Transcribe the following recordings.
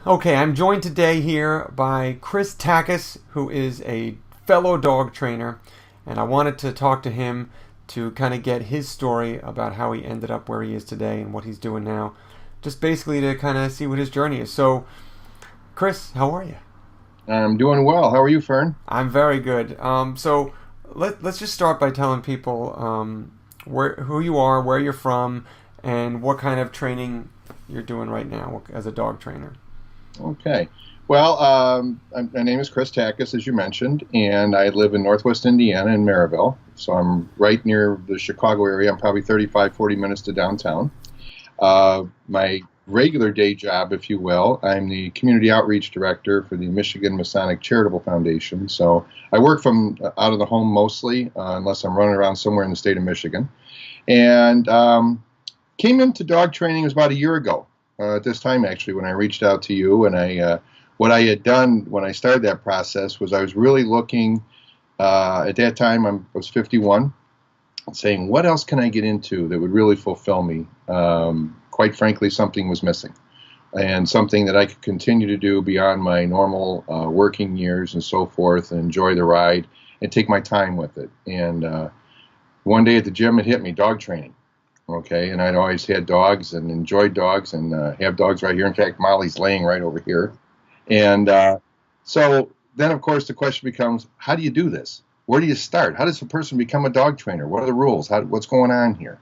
Okay, I'm joined today here by Chris Takacs, who is a fellow dog trainer, and I wanted to talk to him to kind of get his story about how he ended up where he is today and what he's doing now. Just basically to kind of see what his journey is. So, Chris, how are you? I'm doing well. How are you, Fern? I'm very good. So let's just start by telling people who you are, where you're from, and what kind of training you're doing right now as a dog trainer. Okay. Well, my name is Chris Takacs, as you mentioned, and I live in Northwest Indiana in Maryville. So I'm right near the Chicago area. I'm probably 35, 40 minutes to downtown. My regular day job, if you will, I'm the community outreach director for the Michigan Masonic Charitable Foundation. So I work from out of the home mostly, unless I'm running around somewhere in the state of Michigan. And came into dog training was about a year ago. At this time, actually, when I reached out to you, and what I had done when I started that process was I was really looking. At that time, I was 51, saying, what else can I get into that would really fulfill me? Quite frankly, something was missing, and something that I could continue to do beyond my normal working years and so forth, and enjoy the ride and take my time with it. And one day at the gym, it hit me: dog training. Okay, and I'd always had dogs and enjoyed dogs and have dogs right here. In fact, Molly's laying right over here. And so then, of course, the question becomes, how do you do this? Where do you start? How does a person become a dog trainer? What are the rules? What's going on here?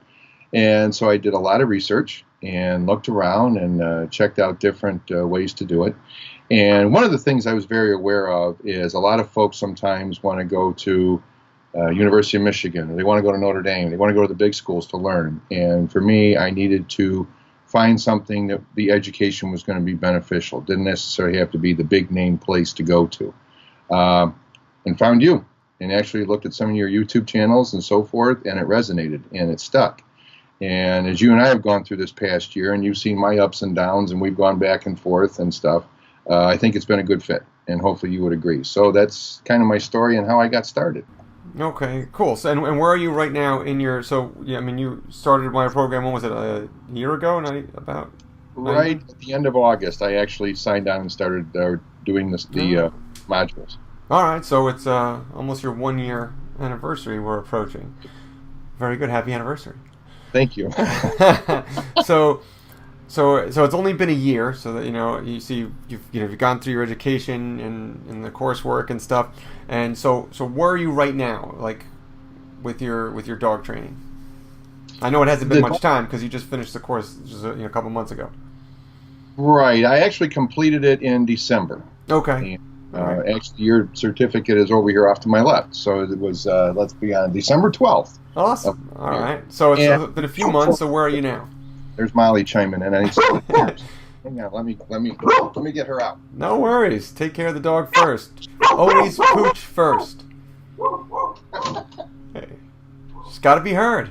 And so I did a lot of research and looked around and checked out different ways to do it. And one of the things I was very aware of is a lot of folks sometimes want to go to University of Michigan, or they want to go to Notre Dame, they want to go to the big schools to learn. And for me, I needed to find something that the education was going to be beneficial. Didn't necessarily have to be the big name place to go to. And found you, and actually looked at some of your YouTube channels and so forth, and it resonated and it stuck. And as you and I have gone through this past year, and you've seen my ups and downs, and we've gone back and forth and stuff, I think it's been a good fit, and hopefully you would agree. So that's kind of my story and how I got started. Okay, cool. So, and where are you right now in your? So, yeah, I mean, you started my program. When was it? A year ago? Not about. Not Right even. at the end of August, I actually signed on and started doing the No. modules. All right. So it's almost your 1 year anniversary. We're approaching. Very good. Happy anniversary. Thank you. so, so it's only been a year. So that you see, you've gone through your education and the coursework and stuff. And so where are you right now? Like with your dog training. I know it hasn't been The, much time because you just finished the course just a couple months ago. right, I actually completed it in December. Okay. And All right. actually, your certificate is over here off to my left. So it was, let's be on December 12th of Awesome. All the year. right. So it's And been a few months. So where are you now? there's Molly chiming in. And hang on, let me get her out. No worries. Take care of the dog first. Always pooch first. Hey, just got to be heard.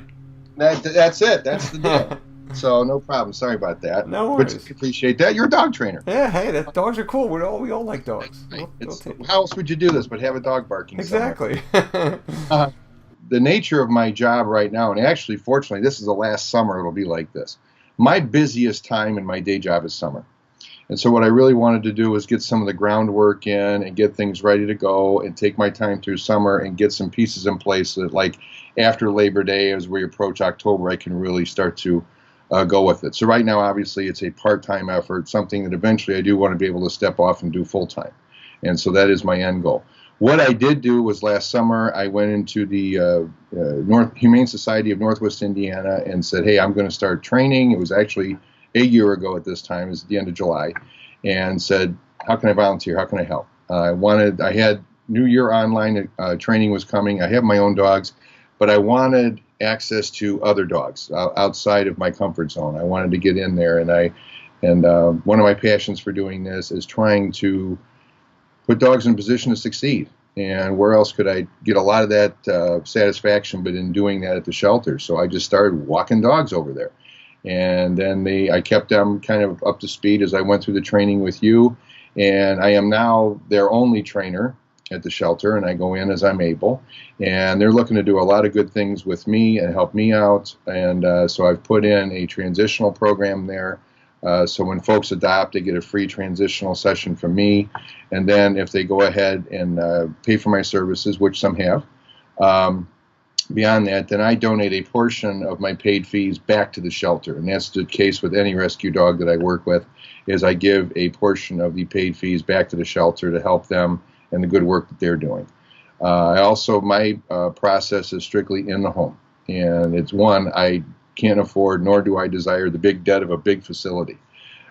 That's it. That's the deal. So no problem. Sorry about that. No But worries. appreciate that. You're a dog trainer. Yeah. Hey, that dogs are cool. We all like dogs. Right. We'll take. How else would you do this but have a dog barking somewhere? Exactly. Uh, the nature of my job right now, and actually, fortunately, this is the last summer it'll be like this. My busiest time in my day job is summer. And so what I really wanted to do was get some of the groundwork in and get things ready to go and take my time through summer and get some pieces in place so that, like, after Labor Day, as we approach October, I can really start to go with it. So right now, obviously, it's a part-time effort, something that eventually I do want to be able to step off and do full-time. And so that is my end goal. What I did do was last summer, I went into the Humane Society of Northwest Indiana and said, hey, I'm going to start training. It was actually a year ago at this time. It was at the end of July. And said, how can I volunteer? How can I help? I had New Year online training was coming. I have my own dogs, but I wanted access to other dogs outside of my comfort zone. I wanted to get in there, and one of my passions for doing this is trying to put dogs in a position to succeed. And where else could I get a lot of that satisfaction but in doing that at the shelter? So I just started walking dogs over there. And then I kept them kind of up to speed as I went through the training with you. And I am now their only trainer at the shelter, and I go in as I'm able. And they're looking to do a lot of good things with me and help me out. And so I've put in a transitional program there So when folks adopt, they get a free transitional session from me. And then if they go ahead and pay for my services, which some have, beyond that, then I donate a portion of my paid fees back to the shelter. And that's the case with any rescue dog that I work with, is I give a portion of the paid fees back to the shelter to help them and the good work that they're doing. My process is strictly in the home. And it's one, I can't afford, nor do I desire the big debt of a big facility.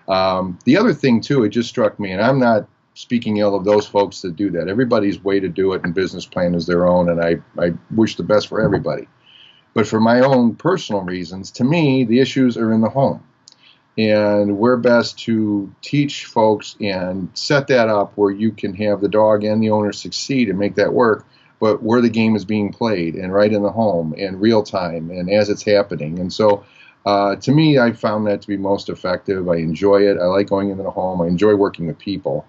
The other thing, too, it just struck me, and I'm not speaking ill of those folks that do that. Everybody's way to do it and business plan is their own, and I wish the best for everybody. But for my own personal reasons, to me, the issues are in the home. And we're best to teach folks and set that up where you can have the dog and the owner succeed and make that work, but where the game is being played and right in the home and real time and as it's happening. And so to me, I found that to be most effective. I enjoy it. I like going into the home. I enjoy working with people.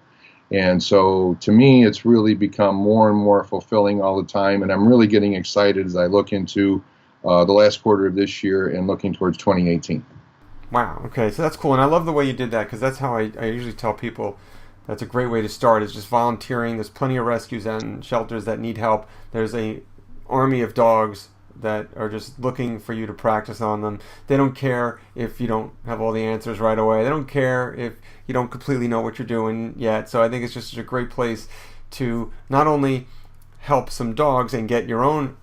And so to me, it's really become more and more fulfilling all the time. And I'm really getting excited as I look into the last quarter of this year and looking towards 2018. Wow. Okay. So that's cool. And I love the way you did that, because that's how I usually tell people that's a great way to start, is just volunteering. There's plenty of rescues and shelters that need help. There's a army of dogs that are just looking for you to practice on them. They don't care if you don't have all the answers right away. They don't care if you don't completely know what you're doing yet. So I think it's just a great place to not only help some dogs and get your own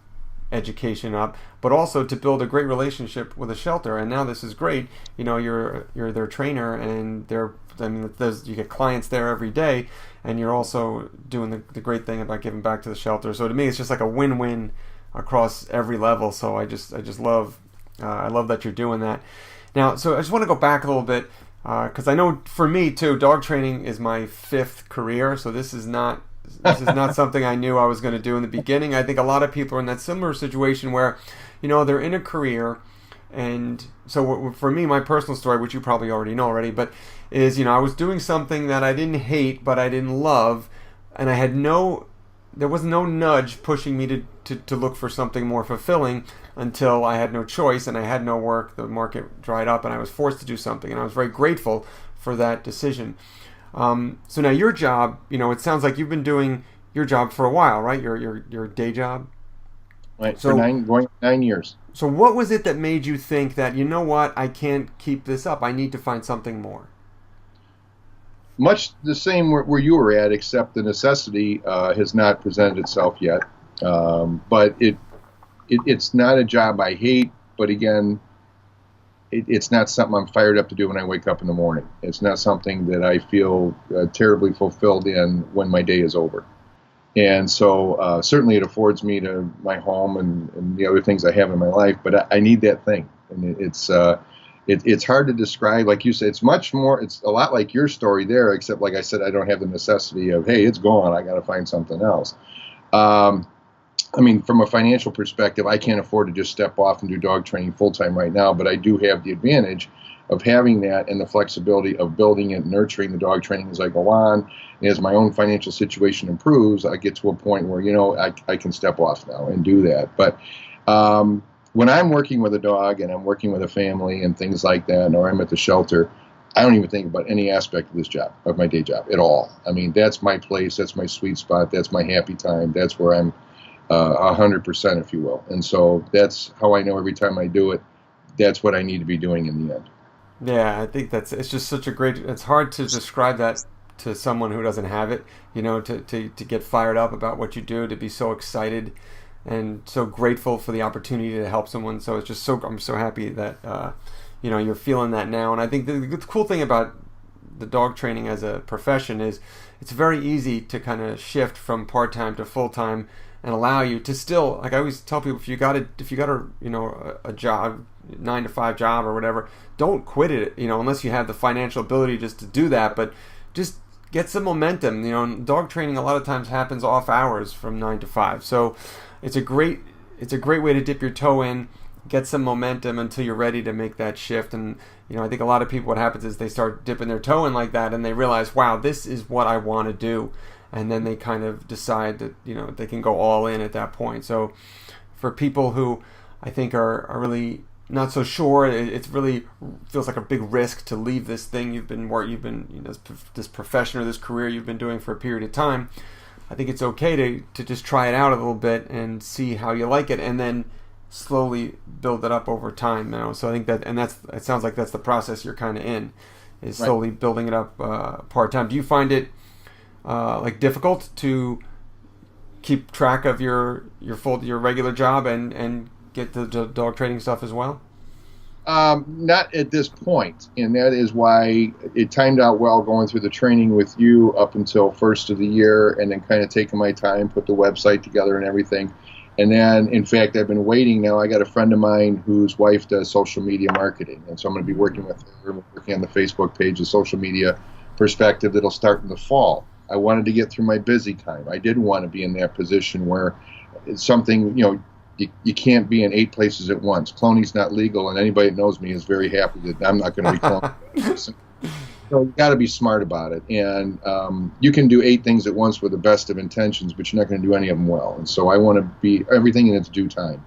education up, but also to build a great relationship with a shelter. And now this is great. You know, you're their trainer, and you get clients there every day, and you're also doing the great thing about giving back to the shelter. So to me, it's just like a win-win across every level. So I just love I love that you're doing that. Now, so I just want to go back a little bit, because I know for me too, dog training is my 5th career. So this is not something I knew I was going to do in the beginning. I think a lot of people are in that similar situation where, you know, they're in a career. And so for me, my personal story, which you probably already know already, but is, you know, I was doing something that I didn't hate, but I didn't love. And there was no nudge pushing me to look for something more fulfilling until I had no choice and I had no work. The market dried up and I was forced to do something. And I was very grateful for that decision. So now your job, you know, it sounds like you've been doing your job for a while, right? Your day job? Right, so, going 9 years. So what was it that made you think that, you know what, I can't keep this up. I need to find something more? Much the same where you were at, except the necessity has not presented itself yet. But it's not a job I hate, but again, it's not something I'm fired up to do when I wake up in the morning. It's not something that I feel terribly fulfilled in when my day is over. And so certainly it affords me to my home and the other things I have in my life, but I need that thing. And it's hard to describe. Like you said, it's a lot like your story there, except like I said, I don't have the necessity of, hey, it's gone, I got to find something else. I mean, from a financial perspective, I can't afford to just step off and do dog training full-time right now, but I do have the advantage of having that and the flexibility of building and nurturing the dog training as I go on. And as my own financial situation improves, I get to a point where, you know, I can step off now and do that. But when I'm working with a dog and I'm working with a family and things like that, or I'm at the shelter, I don't even think about any aspect of this job, of my day job at all. I mean, that's my place, that's my sweet spot, that's my happy time, that's where I'm 100%, if you will. And so that's how I know every time I do it, that's what I need to be doing in the end. Yeah, I think it's just such a great, it's hard to describe that to someone who doesn't have it, you know, to get fired up about what you do, to be so excited and so grateful for the opportunity to help someone. So it's just I'm so happy that, you know, you're feeling that now. And I think the cool thing about the dog training as a profession is it's very easy to kind of shift from part-time to full-time and allow you to still, like I always tell people, if you got a you know, a job, 9-to-5 job or whatever, don't quit it, you know, unless you have the financial ability just to do that. But just get some momentum. You know, dog training a lot of times happens off hours from 9 to 5. So it's a great way to dip your toe in, get some momentum until you're ready to make that shift. And, you know, I think a lot of people, what happens is they start dipping their toe in like that and they realize, wow, this is what I want to do. And then they kind of decide that, you know, they can go all in at that point. So for people who I think are really not so sure. It really feels like a big risk to leave this thing you've been this profession or this career you've been doing for a period of time. I think it's okay to just try it out a little bit and see how you like it, and then slowly build it up over time. So I think it sounds like that's the process you're kind of in, is slowly building it up part time. Do you find it like difficult to keep track of your regular job and get the dog training stuff as well? Not at this point, and that is why it timed out well going through the training with you up until first of the year, and then kind of taking my time, put the website together and everything. And then, in fact, I've been waiting now. I got a friend of mine whose wife does social media marketing, and so I'm going to be working with her, working on the Facebook page, the social media perspective that'll start in the fall. I wanted to get through my busy time. I didn't want to be in that position where it's something, you can't be in 8 places at once. Cloning's not legal, and anybody that knows me is very happy that I'm not going to be cloning. So you got to be smart about it. And you can do 8 things at once with the best of intentions, but you're not going to do any of them well. And so I want to be everything in its due time.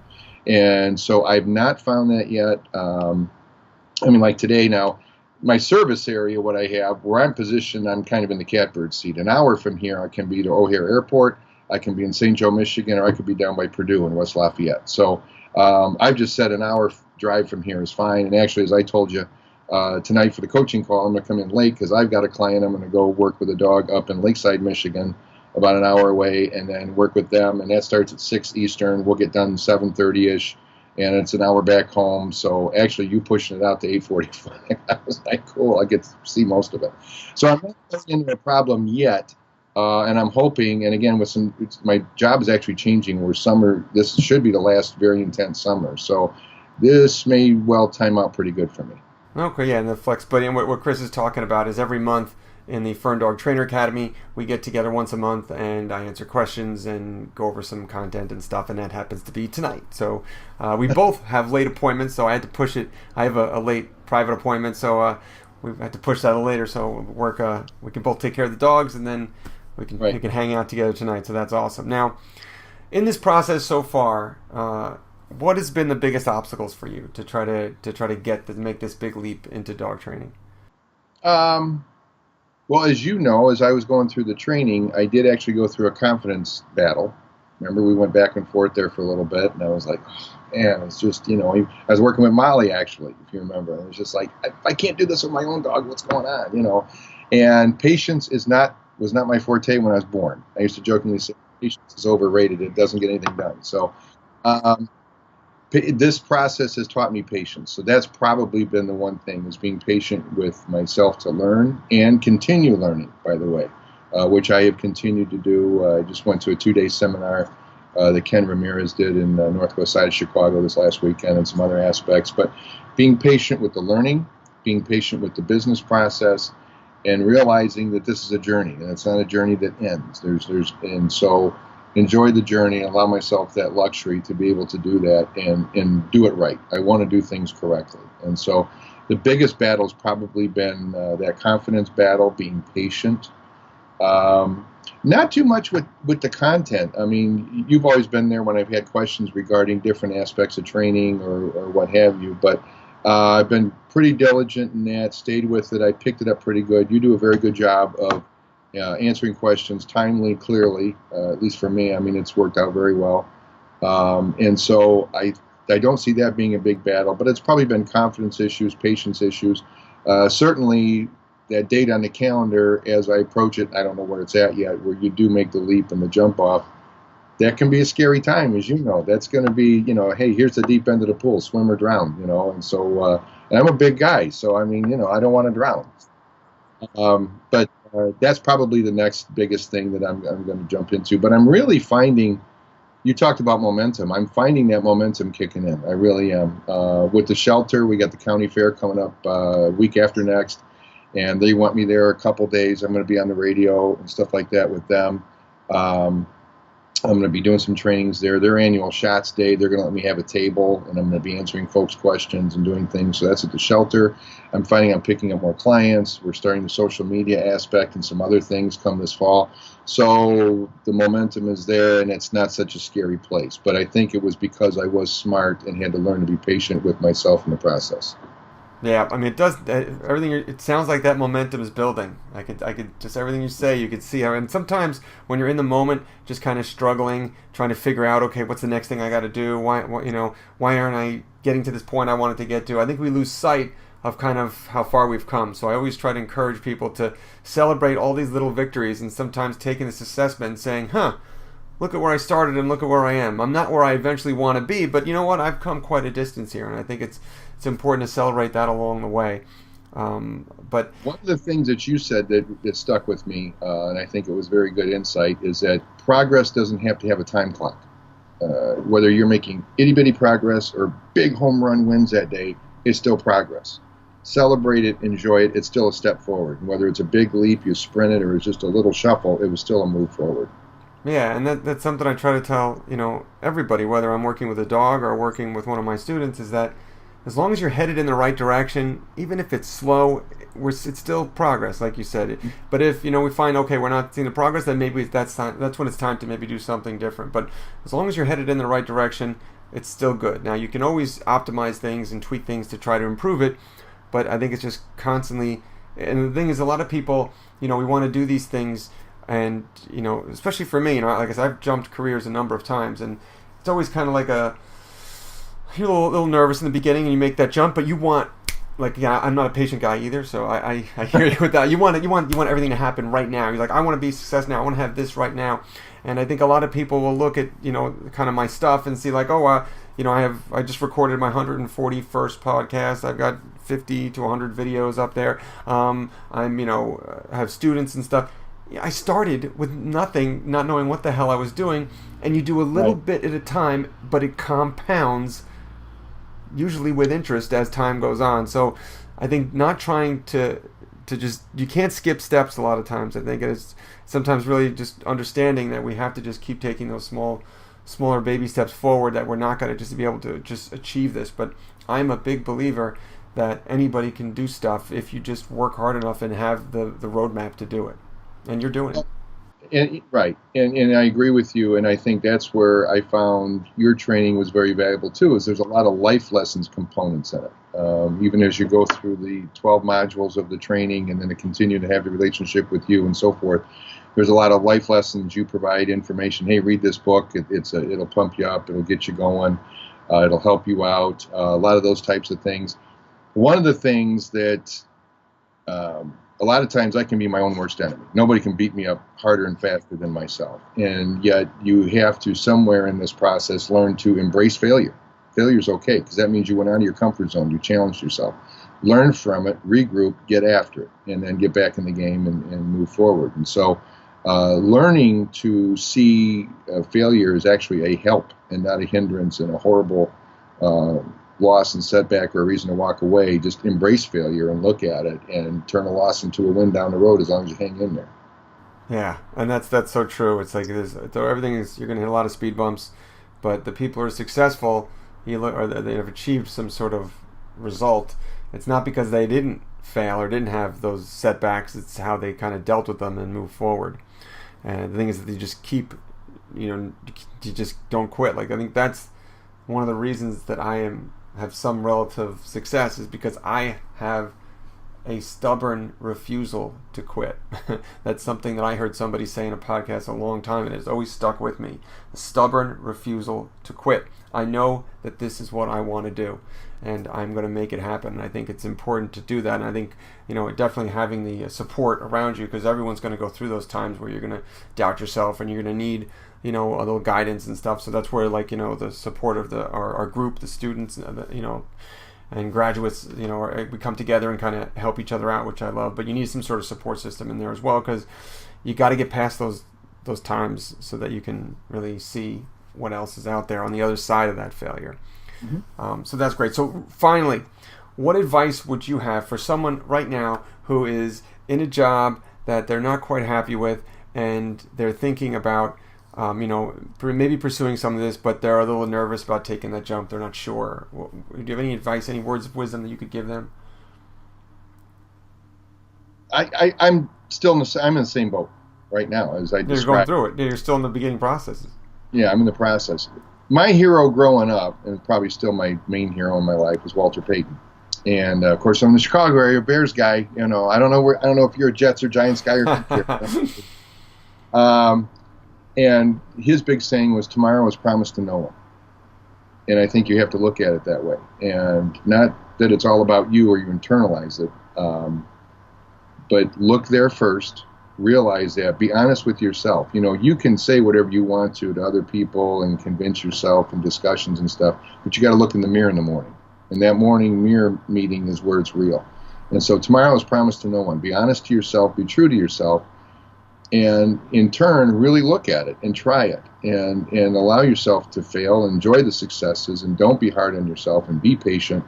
And so I've not found that yet. Like today now, my service area, what I have, where I'm positioned, I'm kind of in the catbird seat. An hour from here, I can be to O'Hare Airport, I can be in St. Joe, Michigan, or I could be down by Purdue in West Lafayette. So I've just said an hour drive from here is fine. And actually, as I told you, tonight for the coaching call, I'm going to come in late because I've got a client. I'm going to go work with a dog up in Lakeside, Michigan, about an hour away, and then work with them. And that starts at 6 Eastern. We'll get done 7:30-ish, and it's an hour back home. So actually, you pushing it out to 8:45. I was like, cool, I get to see most of it. So I'm not getting into a problem yet. And I'm hoping, and again, my job is actually changing where summer, this should be the last very intense summer. So this may well time out pretty good for me. Okay, yeah, and the flexibility. And what Chris is talking about is every month in the Fern Dog Trainer Academy, we get together once a month and I answer questions and go over some content and stuff, and that happens to be tonight. So we both have late appointments, so I had to push it. I have a late private appointment, so we had to push that a later. So we can both take care of the dogs, and then we can hang out together tonight. So that's awesome. Now, in this process so far, what has been the biggest obstacles for you to try to make this big leap into dog training? Well, as you know, as I was going through the training, I did actually go through a confidence battle. Remember, we went back and forth there for a little bit, and I was like, oh, man, it's just, I was working with Molly, actually, if you remember. And it was just like, I can't do this with my own dog. What's going on, And patience was not my forte when I was born. I used to jokingly say, patience is overrated. It doesn't get anything done. So this process has taught me patience. So that's probably been the one thing, is being patient with myself to learn and continue learning, by the way, which I have continued to do. I just went to a 2-day seminar that Ken Ramirez did in the northwest side of Chicago this last weekend, and some other aspects. But being patient with the learning, being patient with the business process, and realizing that this is a journey, and it's not a journey that ends. And so enjoy the journey and allow myself that luxury to be able to do that and do it right. I want to do things correctly. And so the biggest battle has probably been that confidence battle, being patient. Not too much with the content. I mean, you've always been there when I've had questions regarding different aspects of training or what have you, but I've been pretty diligent in that, stayed with it. I picked it up pretty good. You do a very good job of answering questions timely, clearly, at least for me. I mean, it's worked out very well. And so I don't see that being a big battle, but it's probably been confidence issues, patience issues. Certainly that date on the calendar, as I approach it, I don't know where it's at yet, where you do make the leap and the jump off. That can be a scary time, as you know. That's going to be, hey, here's the deep end of the pool, swim or drown, and so, and I'm a big guy, so I mean, I don't want to drown. But that's probably the next biggest thing that I'm going to jump into. But I'm really finding, you talked about momentum, I'm finding that momentum kicking in. I really am. With the shelter, we got the county fair coming up week after next, and they want me there a couple days. I'm going to be on the radio and stuff like that with them. I'm going to be doing some trainings there. Their annual shots day, they're going to let me have a table, and I'm going to be answering folks' questions and doing things. So that's at the shelter. I'm finding I'm picking up more clients. We're starting the social media aspect and some other things come this fall. So the momentum is there, and it's not such a scary place. But I think it was because I was smart and had to learn to be patient with myself in the process. Yeah, I mean, it does everything. It sounds like that momentum is building. I could just everything you say, you could see how. And sometimes when you're in the moment, just kind of struggling, trying to figure out, okay, what's the next thing I got to do? Why aren't I getting to this point I wanted to get to? I think we lose sight of kind of how far we've come. So I always try to encourage people to celebrate all these little victories, and sometimes taking this assessment and saying, look at where I started and look at where I am. I'm not where I eventually want to be, but you know what? I've come quite a distance here, and I think it's important to celebrate that along the way. But one of the things that you said that stuck with me, and I think it was very good insight, is that progress doesn't have to have a time clock. Whether you're making itty-bitty progress or big home run wins that day, it's still progress. Celebrate it, enjoy it. It's still a step forward. And whether it's a big leap, you sprint it, or it's just a little shuffle, it was still a move forward. Yeah, and that's something I try to tell everybody, whether I'm working with a dog or working with one of my students, is that as long as you're headed in the right direction, even if it's slow, it's still progress, like you said. But if we find, okay, we're not seeing the progress, then maybe that's when it's time to maybe do something different. But as long as you're headed in the right direction, it's still good. Now, you can always optimize things and tweak things to try to improve it, but I think it's just constantly. And the thing is, a lot of people, we want to do these things, and especially for me, like I said, I've jumped careers a number of times, and it's always kind of like you're a little nervous in the beginning, and you make that jump, but you want, I'm not a patient guy either, so I hear you with that. You want everything to happen right now. You're like, I want to be a success now. I want to have this right now. And I think a lot of people will look at kind of my stuff and see like, I just recorded my 141st podcast. I've got 50 to 100 videos up there. I have students and stuff. I started with nothing, not knowing what the hell I was doing, and you do a little bit at a time, but it compounds, usually with interest as time goes on. So I think not trying to just, you can't skip steps a lot of times. I think it's sometimes really just understanding that we have to just keep taking those smaller baby steps forward, that we're not going to just be able to just achieve this. But I'm a big believer that anybody can do stuff if you just work hard enough and have the roadmap to do it. And you're doing it. And I agree with you, and I think that's where I found your training was very valuable too, is there's a lot of life lessons components in it. Even as you go through the 12 modules of the training and then to continue to have the relationship with you and so forth, there's a lot of life lessons. You provide information. Hey, read this book. It'll pump you up. It'll get you going. It'll help you out. A lot of those types of things. One of the things that a lot of times I can be my own worst enemy. Nobody can beat me up harder and faster than myself. And yet you have to, somewhere in this process, learn to embrace failure. Failure is okay, because that means you went out of your comfort zone. You challenged yourself. Learn from it, regroup, get after it, and then get back in the game and move forward. And so learning to see failure is actually a help and not a hindrance and a horrible loss and setback or a reason to walk away. Just embrace failure and look at it and turn a loss into a win down the road as long as you hang in there. Yeah, and that's so true. It's like everything is, you're going to hit a lot of speed bumps, but the people who are successful, or they have achieved some sort of result, it's not because they didn't fail or didn't have those setbacks. It's how they kind of dealt with them and move forward. And the thing is that you just keep, you just don't quit. Like, I think that's one of the reasons that I have some relative success, is because I have a stubborn refusal to quit. That's something that I heard somebody say in a podcast a long time, and it's always stuck with me. A stubborn refusal to quit. I know that this is what I want to do, and I'm going to make it happen. And I think it's important to do that. And I think, definitely having the support around you, because everyone's going to go through those times where you're going to doubt yourself and you're going to need, a little guidance and stuff. So that's where, the support of our group, the students, and graduates, we come together and kind of help each other out, which I love. But you need some sort of support system in there as well, because you got to get past those times so that you can really see what else is out there on the other side of that failure. Mm-hmm. So that's great. So finally, what advice would you have for someone right now who is in a job that they're not quite happy with, and they're thinking about maybe pursuing some of this, but they're a little nervous about taking that jump. They're not sure. Do you have any advice, any words of wisdom that you could give them? I'm still I'm in the same boat right now as I described. You're going through it. You're still in the beginning processes. Yeah, I'm in the process. My hero growing up, and probably still my main hero in my life, was Walter Payton. And of course, I'm in the Chicago area, Bears guy. I don't know if you're a Jets or Giants guy or. And his big saying was, "Tomorrow is promised to no one." And I think you have to look at it that way, and not that it's all about you or you internalize it, but look there first. Realize that. Be honest with yourself. You can say whatever you want to other people and convince yourself in discussions and stuff, but you got to look in the mirror in the morning. And that morning mirror meeting is where it's real. And so tomorrow is promised to no one. Be honest to yourself. Be true to yourself. And in turn, really look at it and try it and allow yourself to fail. Enjoy the successes and don't be hard on yourself and be patient.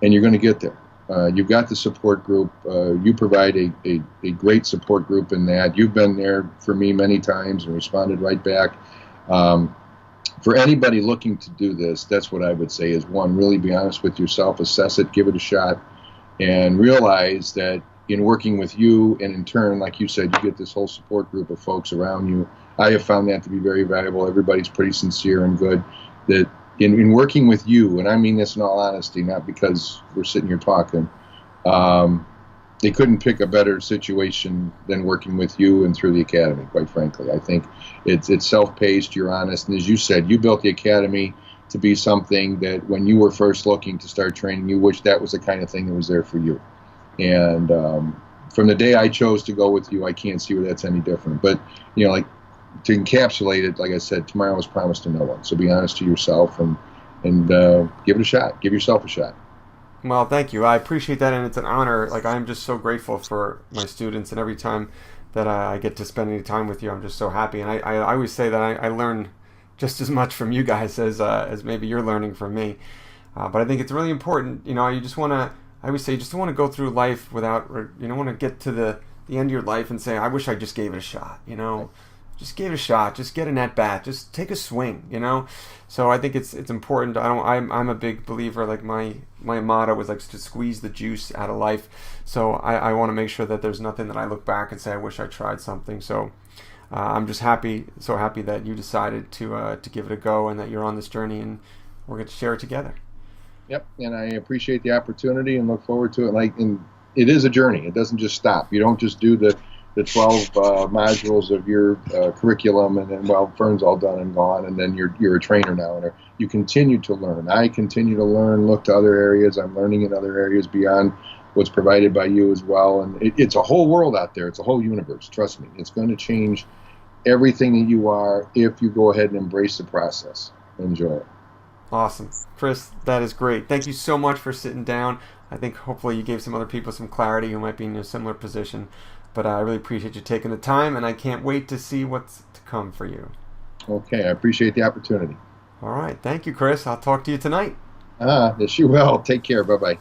And you're going to get there. You've got the support group. You provide a great support group in that. You've been there for me many times and responded right back. For anybody looking to do this, that's what I would say is, one, really be honest with yourself, assess it, give it a shot, and realize that in working with you and in turn, like you said, you get this whole support group of folks around you. I have found that to be very valuable. Everybody's pretty sincere and good. That in working with you, and I mean this in all honesty, not because we're sitting here talking, they couldn't pick a better situation than working with you and through the academy, quite frankly. I think it's self-paced, you're honest, and as you said, you built the academy to be something that when you were first looking to start training, you wished that was the kind of thing that was there for you. And from the day I chose to go with you, I can't see where that's any different. But, like to encapsulate it, like I said, tomorrow is promised to no one. So be honest to yourself and give it a shot. Give yourself a shot. Well, thank you. I appreciate that, and it's an honor. Like, I'm just so grateful for my students, and every time that I get to spend any time with you, I'm just so happy. And I always say that I learn just as much from you guys as maybe you're learning from me. But I think it's really important. You just want to. I always say you just don't want to go through life without. You don't want to get to the end of your life and say, "I wish I just gave it a shot." Just give it a shot. Just get an at bat. Just take a swing. So I think it's important. I'm a big believer. Like my motto was like to squeeze the juice out of life. So I want to make sure that there's nothing that I look back and say I wish I tried something. So I'm just so happy that you decided to give it a go and that you're on this journey and we're going to share it together. Yep, and I appreciate the opportunity and look forward to it. And it is a journey. It doesn't just stop. You don't just do the 12 modules of your curriculum, and then, Fern's all done and gone, and then you're a trainer now. And you continue to learn. I continue to learn, look to other areas. I'm learning in other areas beyond what's provided by you as well. And it's a whole world out there. It's a whole universe. Trust me. It's going to change everything that you are if you go ahead and embrace the process. Enjoy it. Awesome. Chris, that is great. Thank you so much for sitting down. I think hopefully you gave some other people some clarity who might be in a similar position. But I really appreciate you taking the time, and I can't wait to see what's to come for you. Okay, I appreciate the opportunity. All right. Thank you, Chris. I'll talk to you tonight. Yes, you will. Take care. Bye-bye.